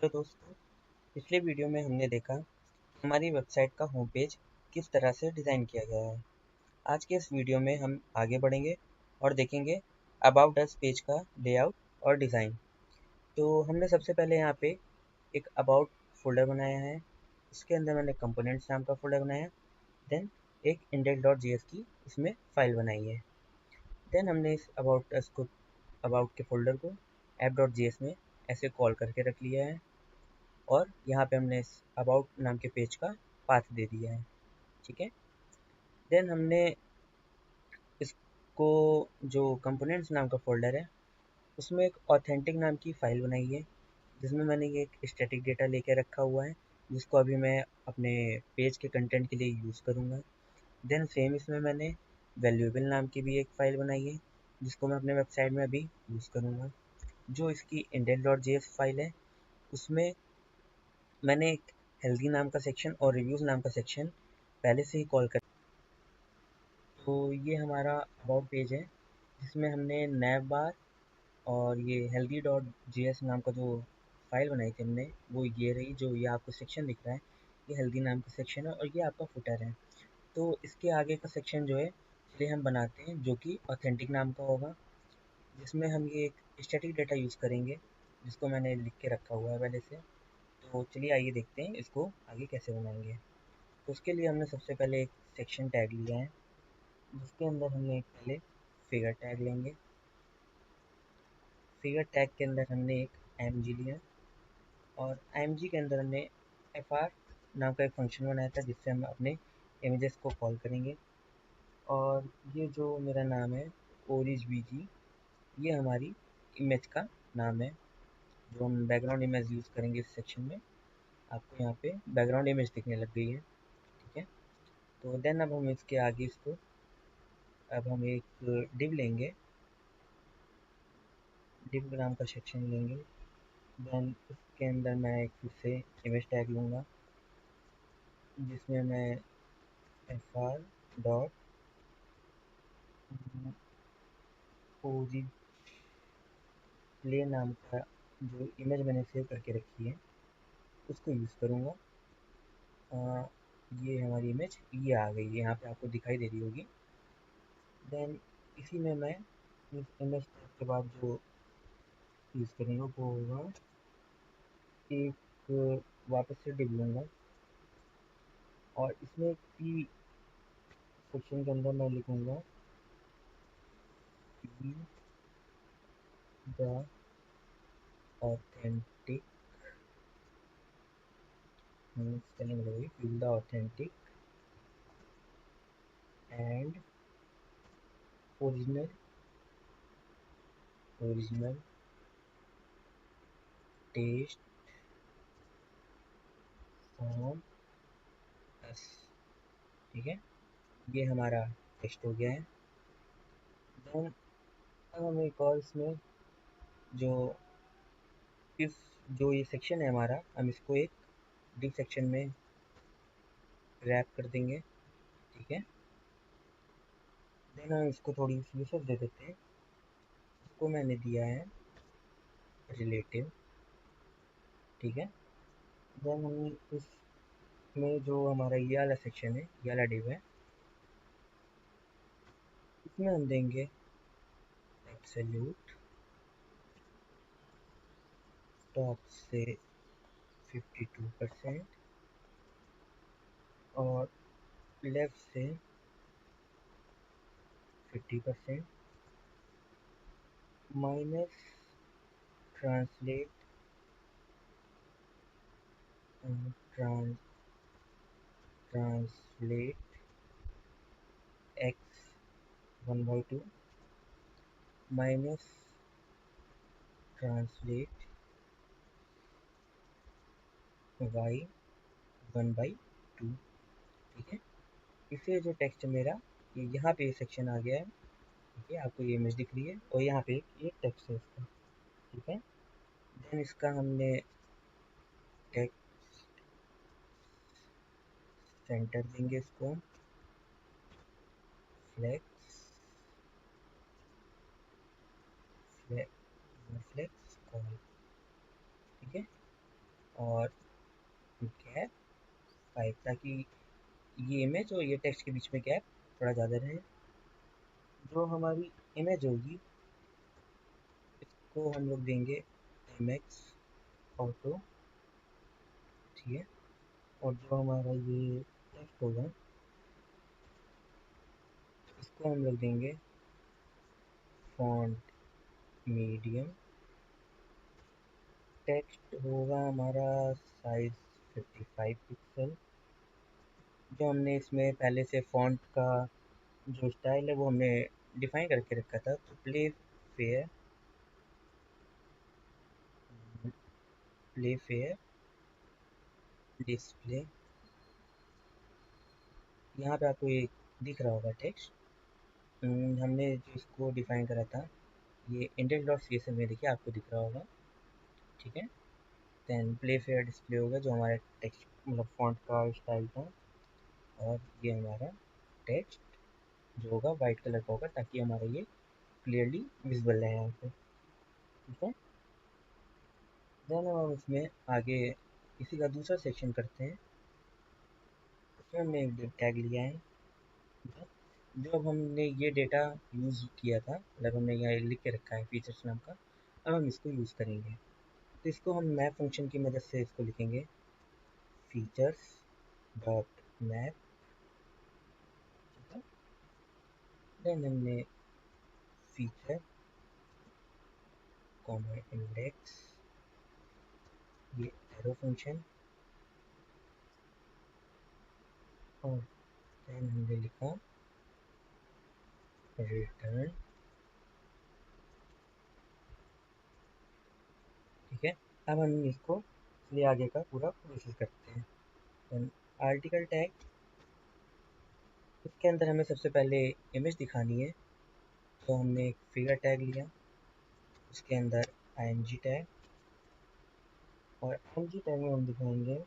तो दोस्तों, पिछले वीडियो में हमने देखा कि हमारी वेबसाइट का होम पेज किस तरह से डिज़ाइन किया गया है। आज के इस वीडियो में हम आगे बढ़ेंगे और देखेंगे अबाउट अस पेज का लेआउट और डिज़ाइन। तो हमने सबसे पहले यहाँ पे एक अबाउट फोल्डर बनाया है। इसके अंदर मैंने कंपोनेंट्स नाम का फोल्डर बनाया। देन एक index.js की इसमें फाइल बनाई है। देन हमने इस अबाउट के फोल्डर को app.js में ऐसे कॉल करके रख लिया है और यहाँ पे हमने इस अबाउट नाम के पेज का पाथ दे दिया है। ठीक है। देन हमने इसको जो कंपोनेंट्स नाम का फोल्डर है उसमें एक ऑथेंटिक नाम की फ़ाइल बनाई है, जिसमें मैंने ये एक स्टैटिक डेटा लेके रखा हुआ है, जिसको अभी मैं अपने पेज के कंटेंट के लिए यूज़ करूँगा। देन सेम इसमें मैंने वैल्यूएबल नाम की भी एक फ़ाइल बनाई है, जिसको मैं अपने वेबसाइट में अभी यूज़ करूँगा। जो इसकी index.js फाइल है उसमें मैंने एक हेल्दी नाम का सेक्शन और रिव्यूज़ नाम का सेक्शन पहले से ही कॉल कर। तो ये हमारा अबाउट पेज है, जिसमें हमने नैव बार और ये हेल्दी डॉट जे एस नाम का जो फाइल बनाई थी हमने, वो ये रही। जो ये आपको सेक्शन दिख रहा है, ये हेल्दी नाम का सेक्शन है और ये आपका फुटर है। तो इसके आगे का सेक्शन जो है चलिए हम बनाते हैं, जो कि ऑथेंटिक नाम का होगा, जिसमें हम ये एक स्टैटिक डेटा यूज़ करेंगे, जिसको मैंने लिख के रखा हुआ है पहले से। तो चलिए आइए देखते हैं इसको आगे कैसे बनाएंगे। तो उसके लिए हमने सबसे पहले एक सेक्शन टैग लिया है, जिसके अंदर हमने एक पहले फिगर टैग लेंगे। फिगर टैग के अंदर हमने एक img लिया और img के अंदर हमने fr नाम का एक फंक्शन बनाया था, जिससे हम अपने इमेजेस को कॉल करेंगे। और ये जो मेरा नाम है origvg, ये हमारी इमेज का नाम है, जो हम बैकग्राउंड इमेज यूज़ करेंगे इस सेक्शन में। आपको यहाँ पे बैकग्राउंड इमेज दिखने लग गई है। ठीक है। तो देन अब हम इसके आगे इसको अब हम एक डिव लेंगे, डिव नाम का सेक्शन लेंगे। देन इसके अंदर मैं एक फिर से इमेज टैग लूँगा, जिसमें मैं एफ आर डॉट ओरिजिन नाम का जो इमेज मैंने सेव करके रखी है उसको यूज़ करूँगा। ये हमारी इमेज ये आ गई है, यहाँ पे आपको दिखाई दे रही होगी। देन इसी में मैं इस इमेज टैग के बाद जो यूज़ करूँगा वो होगा एक वापस से डिव लूँगा और इसमें एक पी सेक्शन के अंदर मैं लिखूँगा पी द ऑथेंटिक स्पेलिंग होगी feel the authentic and original original taste from us. ठीक है, ये हमारा टेस्ट हो गया है। देन अब हम एक और इसमें जो इस जो ये सेक्शन है हमारा, हम इसको एक डिव सेक्शन में रैप कर देंगे। ठीक है। देन हम इसको थोड़ी सी दे देते हैं। इसको मैंने दिया है रिलेटिव। ठीक है। देन हम इसमें जो हमारा ये वाला सेक्शन है, ये वाला डिव है, इसमें हम देंगे एब्सोल्यूट टॉप से 52% और लेफ्ट से 50%, minus translate trans translate X 1/2 minus translate Y 1/2। ठीक है। इससे जो टेक्स्ट मेरा ये यहाँ पे सेक्शन आ गया है। ठीक है, आपको ये इमेज दिख रही है और यहाँ पे ये टेक्स्ट है इसका। ठीक है। देन इसका हमने टेक्स्ट सेंटर देंगे, इसको फ्लेक्स फ्लेक्स कॉल। ठीक है। और गैप 5, ताकि ये इमेज और ये टेक्स्ट के बीच में गैप थोड़ा ज़्यादा रहे। जो हमारी इमेज होगी इसको हम लोग देंगे MX ऑटो, ठीक है। और जो हमारा ये टेक्स्ट होगा इसको हम लोग देंगे फॉन्ट मीडियम। टेक्स्ट होगा हमारा साइज 55 पिक्सल। जो हमने इसमें पहले से फॉन्ट का जो स्टाइल है वो हमने डिफाइन करके रखा था, तो play fair, play fair display. यहाँ पे आपको ये दिख रहा होगा टेक्स्ट। हमने जो इसको डिफाइन करा था ये index.csv में, देखिए आपको दिख रहा होगा, ठीक है। देन प्ले फेयर डिस्प्ले होगा जो हमारा टेक्स्ट मतलब फॉन्ट का स्टाइल था। और ये हमारा टेक्स्ट जो होगा वाइट कलर का होगा ताकि हमारा ये क्लियरली विजिबल है यहाँ पे, ठीक है। देन हम इसमें आगे इसी का दूसरा सेक्शन करते हैं। उसमें हमने एक टैग लिया है, ठीक है। जो अब हमने ये डेटा यूज़ किया था, मतलब हमने यहाँ लिख के रखा है फीचर्स नाम का, अब हम इसको यूज़ करेंगे। तो इसको हम मैप फंक्शन की मदद से इसको लिखेंगे फीचर्स डॉट मैप, ठीक है। देन हमने फीचर कॉमा इंडेक्स, ये एरो फंक्शन, और देन हमने लिखा रिटर्न, ठीक है। अब हम इसको लिए आगे का पूरा प्रोसेस करते हैं। देन आर्टिकल टैग, इसके अंदर हमें सबसे पहले इमेज दिखानी है, तो हमने एक फिगर टैग लिया, उसके अंदर img टैग, और img टैग में हम दिखाएंगे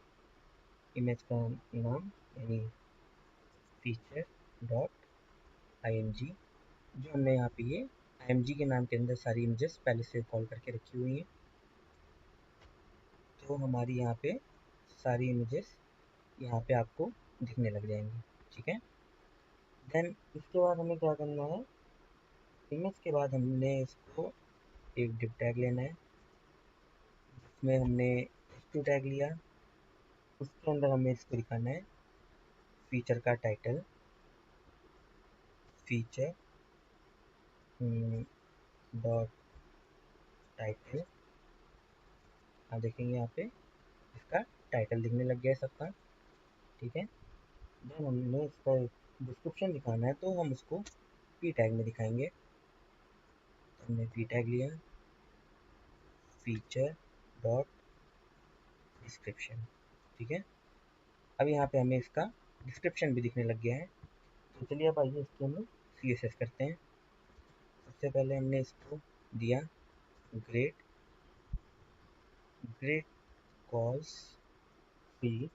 इमेज का नाम, यानी फीचर डॉट img। जो हमने यहाँ पे ये img के नाम के अंदर सारी इमेजेस पहले से कॉल करके रखी हुई हैं, तो हमारी यहाँ पे सारी इमेजेस यहाँ पे आपको दिखने लग जाएंगी, ठीक है। देन इसके बाद हमें क्या करना है, इमेज के बाद हमने इसको एक डिव टैग लेना है, जिसमें हमने h2 टैग लिया। उसके अंदर हमें इसको दिखाना है फीचर का टाइटल, फीचर डॉट टाइटल। आप देखेंगे यहाँ पे इसका टाइटल दिखने लग गया है सबका, ठीक है। देन हमने इसका डिस्क्रिप्शन दिखाना है, तो हम उसको पी टैग में दिखाएंगे। तो हमने पी टैग लिया, फीचर डॉट डिस्क्रिप्शन, ठीक है। अब यहाँ पे हमें इसका डिस्क्रिप्शन भी दिखने लग गया है। तो चलिए अब आइए इसके हम लोग CSS करते हैं। सबसे पहले हमने इसको दिया great, great calls fee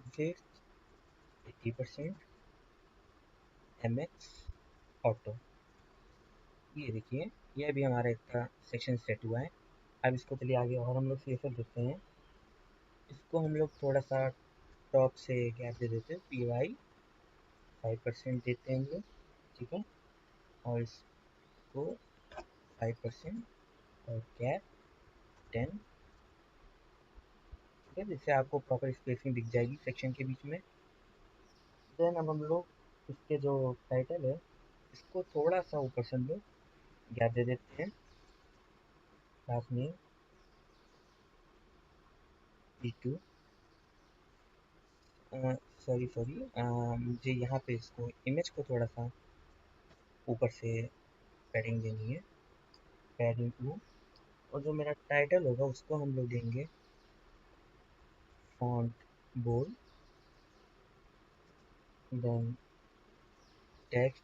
with 80% MX auto. ये देखिए, ये अभी हमारा इसका सेक्शन सेट हुआ है। अब इसको चलिए आगे और हम लोग CSS देते हैं। इसको हम लोग थोड़ा सा टॉप से गैप दे देते हैं, PY 5% देते हैं हम लोग, ठीक है। और इसको 5% और गैप 10, ठीक है, जिससे आपको प्रॉपर स्पेसिंग दिख जाएगी सेक्शन के बीच में। देन अब हम लोग इसके जो टाइटल है इसको थोड़ा सा ऊपर से हम लोग गैप दे देते हैं, class name E2, sorry sorry, मुझे यहाँ पे इसको इमेज को थोड़ा सा ऊपर से पैडिंग देनी है, पैडिंग 2। और जो मेरा टाइटल होगा उसको हम लोग देंगे font bold, then text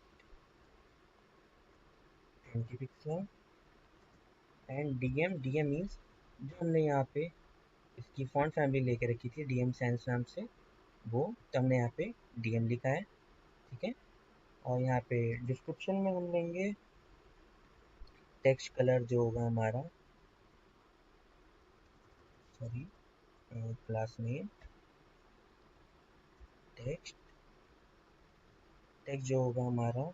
20 pixel, and DM, DM means जो हमने यहाँ पे इसकी फॉन्ट फैमिली लेके रखी थी डीएम सैंस नाम से, वो तो हमने यहाँ पे डीएम लिखा है, ठीक है। और यहाँ पे डिस्क्रिप्शन में हम लेंगे टेक्स्ट कलर जो होगा हमारा sorry, class name, text, text जो होगा हमारा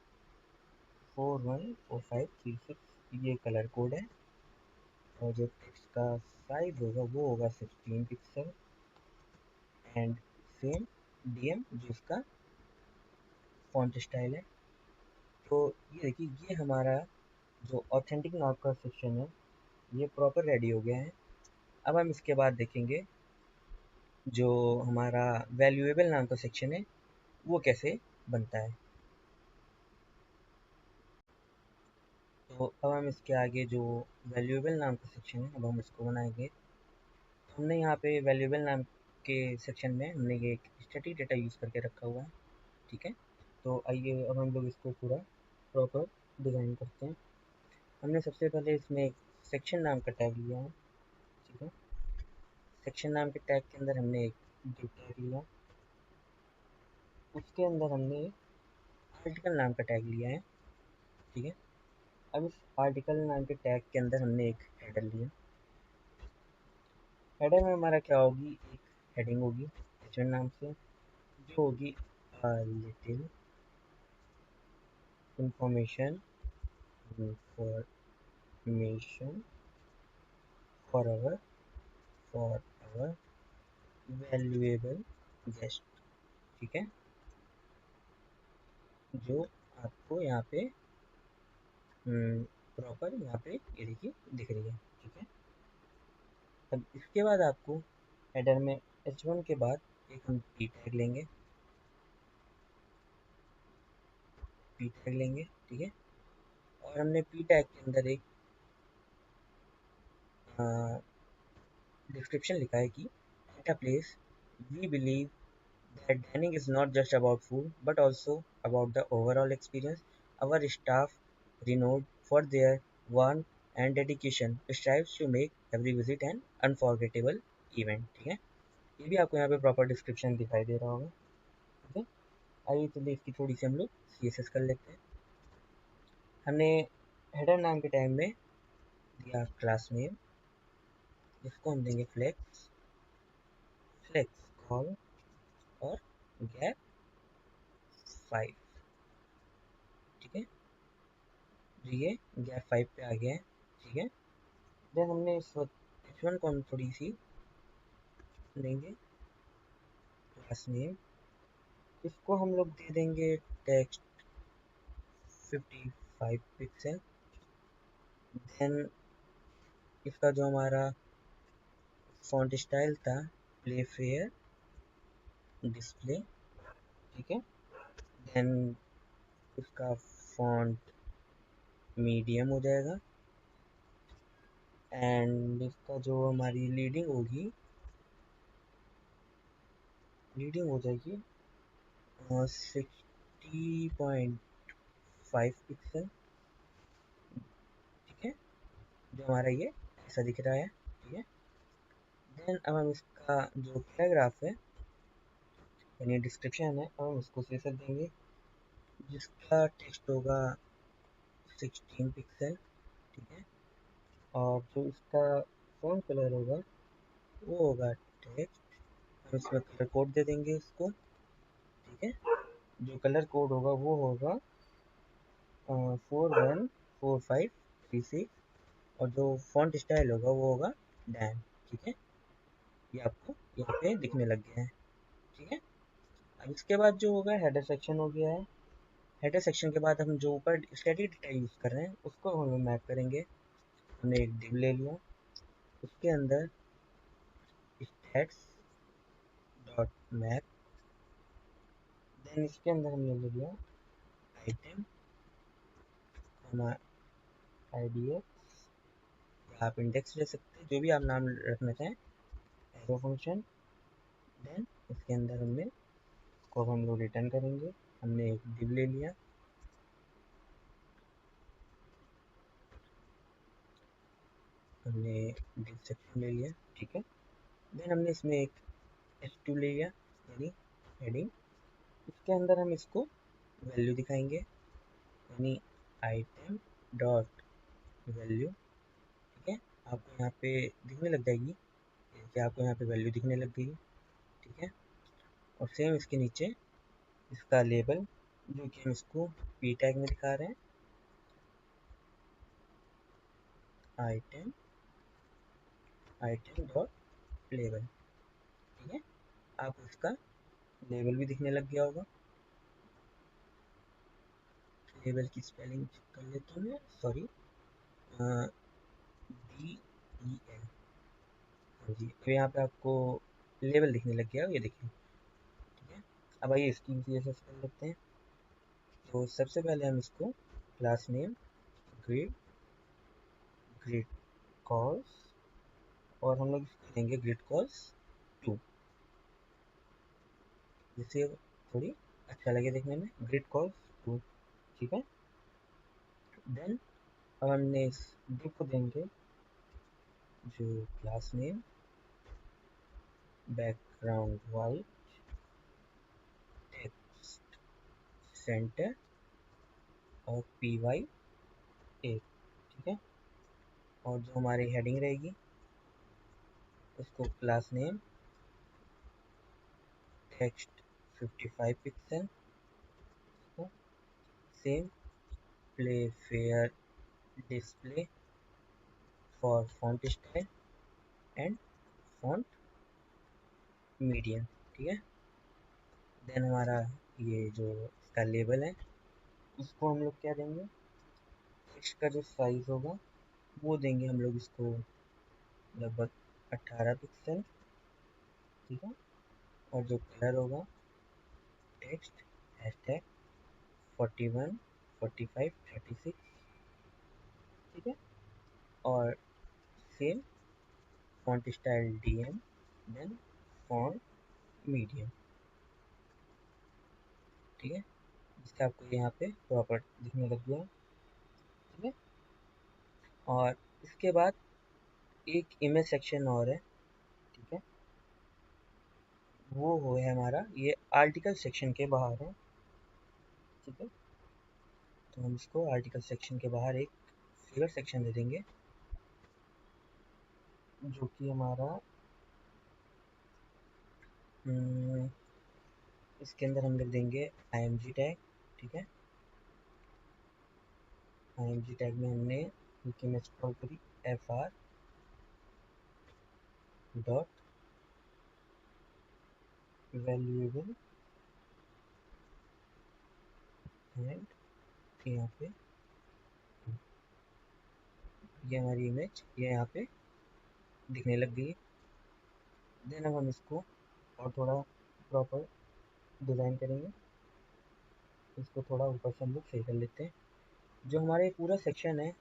414536, ये कलर कोड है। और जो टेक्स्ट का साइज होगा वो होगा 16 पिक्सल। एंड सेम डीएम जो इसका फॉन्ट स्टाइल है। तो ये देखिए, ये हमारा जो ऑथेंटिक नाम का सेक्शन है ये प्रॉपर रेडी हो गया है। अब हम इसके बाद देखेंगे जो हमारा वैल्यूएबल नाम का सेक्शन है वो कैसे बनता है। तो अब हम इसके आगे जो वैल्यूएबल नाम का सेक्शन है अब हम इसको बनाएंगे। हमने यहाँ पे वैल्यूएबल नाम के सेक्शन में हमने ये एक स्टैटिक डेटा यूज़ करके रखा हुआ है, ठीक है। तो आइए अब हम लोग इसको पूरा प्रॉपर डिज़ाइन करते हैं। हमने सबसे पहले इसमें एक सेक्शन नाम का टैग लिया है, ठीक है। सेक्शन नाम के टैग के अंदर हमने एक div टैग लिया, उसके अंदर हमने आर्टिकल नाम का टैग लिया है, ठीक है। अब इस आर्टिकल नाम के टैग के अंदर हमने एक हेडर लिया। हेडर में हमारा क्या होगी, एक हेडिंग होगी h1 नाम से, जो होगी little information information for our valuable guest, ठीक है। जो आपको यहाँ पे प्रॉपर यहाँ पे ये देखिए दिख रही है, ठीक है। अब इसके बाद आपको हेडर में h1 के बाद एक हम पी टैग लेंगे, ठीक है। और हमने पी टैग के अंदर एक डिस्क्रिप्शन लिखा है कि at a place we believe that dining is not just about food but also about the overall experience. Our staff, renowned for their warmth and dedication, strives to make every visit an unforgettable event, ठीक है। ये भी आपको यहाँ पे proper description दिखाई दे रहा होगा, ठीक है। आइए चलिए इसकी थोड़ी सी हम लोग CSS कर लेते हैं। हमने हेडर नाम के टाइम में दिया क्लास नेम, इसको हम देंगे फ्लेक्स, फ्लेक्स कॉल और गैप 5, ठीक है। ये गैप 5 पे आ गया है, ठीक है। देन हमने इस वक्त h1 को हम थोड़ी सी लेंगे क्लास नेम, इसको हम लोग दे देंगे टेक्स्ट 55 पिक्सल। देन इसका जो हमारा फॉन्ट स्टाइल था प्ले फेयर डिस्प्ले, ठीक है। देन इसका फॉन्ट मीडियम हो जाएगा। एंड इसका जो हमारी लीडिंग हो जाएगी 60.5 पिक्सल, ठीक है। जो हमारा ये ऐसा दिख रहा है, ठीक है। देन अब हम इसका जो पैराग्राफ है यानी डिस्क्रिप्शन है अब हम उसको शीर्षक देंगे जिसका टेक्स्ट होगा 16 पिक्सल, ठीक है। और जो इसका फॉन्ट कलर होगा वो होगा टेक्स्ट, हम इसमें कलर कोड दे देंगे इसको, ठीक है। जो कलर कोड होगा वो होगा 414536 और जो फॉन्ट स्टाइल होगा वो होगा डैम, ठीक है। ये आपको यहाँ पे दिखने लग गया है, ठीक है। अब इसके बाद जो होगा हेडर सेक्शन हो गया है। हेडर सेक्शन के बाद हम जो ऊपर स्टैटिक डेटा यूज़ कर रहे हैं उसको हम मैप करेंगे। हमने एक डिव ले लिया, उसके अंदर स्टैट्स डॉट मैप, देन इसके अंदर हमने ले लिया आइटम IDX, आप इंडेक्स ले सकते हैं जो भी आप नाम रखना चाहें, एरो फंक्शन। देन इसके अंदर हमने को हम लोग रिटर्न करेंगे। हमने एक डिव ले लिया, हमने डिव सेक्शन ले लिया, ठीक है। देन हमने इसमें एक h2 ले लिया यानी हेडिंग, इसके अंदर हम इसको वैल्यू दिखाएंगे यानी आइटम डॉट वैल्यू, ठीक है। आपको यहाँ पे दिखने लग जाएगी देखिए आपको यहाँ पे वैल्यू दिखने लग गई है, ठीक है। और सेम इसके नीचे इसका लेबल, जो कि हम इसको पी टैग में दिखा रहे हैं, आइटम आइटम डॉट लेबल, ठीक है। आपको इसका लेबल भी दिखने लग गया होगा। लेबल की स्पेलिंग चेक कर लेता हूँ मैं, सॉरी, DEL, हाँ जी। तो यहाँ पे आपको लेबल दिखने लग गया, ये देखिए, ठीक है। अब आइए इसकी CSS कर लेते हैं। तो सबसे पहले हम इसको class name grid grid calls, और हम लोग इसको देंगे ग्रिड कॉल्स 2, जिससे थोड़ी अच्छा लगे देखने में, ग्रिड कॉल्स 2, ठीक है। देन अब हमने इस div को देंगे जो class name background white text centre और py8, ठीक है। और जो हमारी हेडिंग रहेगी उसको class name text 55 pixel, same play fair display for font style and font medium, ठीक है। देन हमारा ये जो इसका लेबल है उसको हम लोग क्या देंगे, टेक्स्ट का जो साइज होगा वो देंगे हम लोग इसको लगभग 18 पिक्सल, ठीक है। और जो कलर होगा टेक्स्ट हैशटैग 41 45 36, ठीक है। और same font style DM, then font medium, ठीक है। जिससे आपको यहाँ पे प्रॉपर दिखने लग गया, ठीक है। और इसके बाद एक इमेज सेक्शन और है, ठीक है। वो है हमारा ये आर्टिकल सेक्शन के बाहर है, ठीक है। तो हम इसको आर्टिकल सेक्शन के बाहर एक फिगर सेक्शन दे देंगे, जो कि हमारा इसके अंदर हम लिख देंगे img टैग, ठीक है। img टैग में हमने एक इमेज कॉल करी fr डॉट वैल्यूएबल, एंड यहाँ पे ये हमारी इमेज ये यहाँ पे दिखने लग गई है। देन अब हम इसको और थोड़ा प्रॉपर डिज़ाइन करेंगे, इसको थोड़ा ऊपर से हम लोग सही कर लेते हैं। जो हमारा ये पूरा सेक्शन है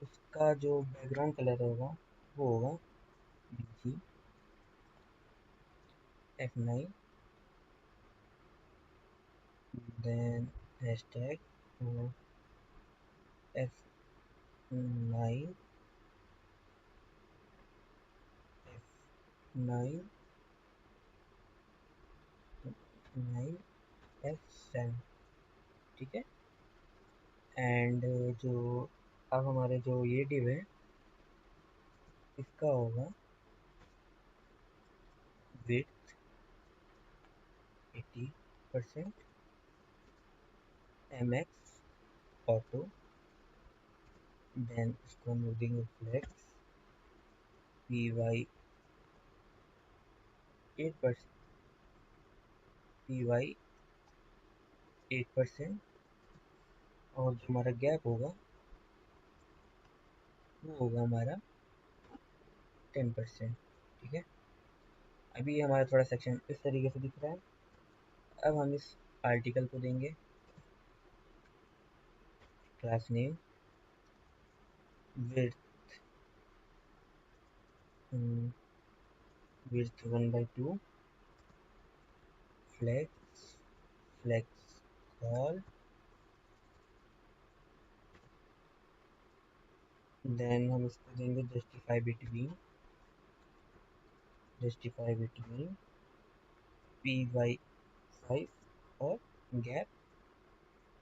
उसका जो बैकग्राउंड कलर होगा वो होगा BG F9, then hashtag F9 F9 9 F7, ठीक है। एंड जो अब हमारे जो ये डिव है इसका होगा विड्थ 80%, MX ऑटो, देन इसको हम लोग देंगे फ्लेक्स PY 8%, PY 8%, और जो हमारा गैप होगा वो होगा हमारा 10%, ठीक है। अभी हमारा थोड़ा सेक्शन इस तरीके से दिख रहा है। अब हम इस आर्टिकल को देंगे class name width width 1/2 flex flex col, then हम इसको देंगे जस्टिफाई बिटवीन PY5 और गैप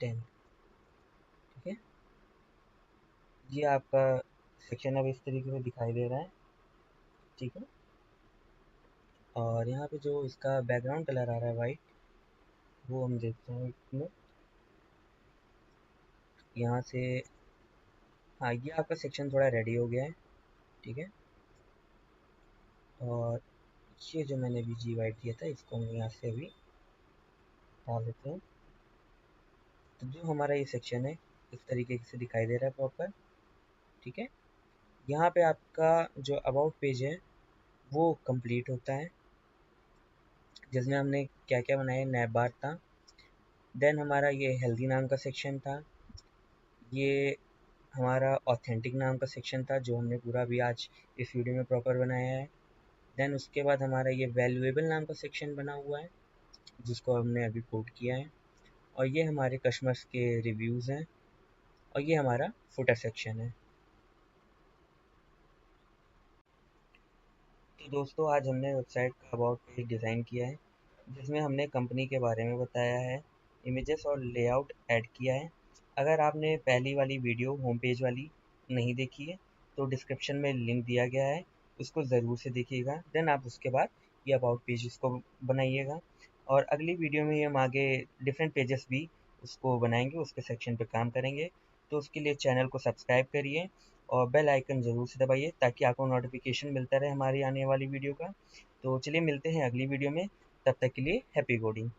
10, ठीक है। ये आपका सेक्शन अब इस तरीके से दिखाई दे रहा है, ठीक है। और यहाँ पे जो इसका बैकग्राउंड कलर आ रहा है वाइट, वो हम देखते हैं इसमें। यहाँ से हाँ, ये आपका सेक्शन थोड़ा रेडी हो गया है, ठीक है। और ये जो मैंने अभी जी वाइट दिया था, इसको हम यहाँ से अभी डाल देते हैं। तो जो हमारा ये सेक्शन है इस तरीके से दिखाई दे रहा है प्रॉपर, ठीक है। यहाँ पे आपका जो अबाउट पेज है वो कंप्लीट होता है, जिसमें हमने क्या क्या बनाया। नैप बार था, देन हमारा ये हेल्दी नाम का सेक्शन था, ये हमारा ऑथेंटिक नाम का सेक्शन था जो हमने पूरा भी आज इस वीडियो में प्रॉपर बनाया है। देन उसके बाद हमारा ये वैल्यूएबल नाम का सेक्शन बना हुआ है, जिसको हमने अभी कोड किया है। और ये हमारे कस्टमर्स के रिव्यूज़ हैं, और ये हमारा फुटर सेक्शन है। तो दोस्तों, आज हमने वेबसाइट का अबाउट पेज डिज़ाइन किया है, जिसमें हमने कंपनी के बारे में बताया है, इमेजेस और लेआउट ऐड किया है। अगर आपने पहली वाली वीडियो होम पेज वाली नहीं देखी है तो डिस्क्रिप्शन में लिंक दिया गया है, उसको ज़रूर से देखिएगा। देन आप उसके बाद ये अबाउट पेज इसको बनाइएगा, और अगली वीडियो में हम आगे डिफरेंट पेजेस भी उसको बनाएंगे, उसके सेक्शन पे काम करेंगे। तो उसके लिए चैनल को सब्सक्राइब करिए और बेल आइकन ज़रूर से दबाइए, ताकि आपको नोटिफिकेशन मिलता रहे हमारी आने वाली वीडियो का। तो चलिए मिलते हैं अगली वीडियो में, तब तक के लिए हैप्पी कोडिंग।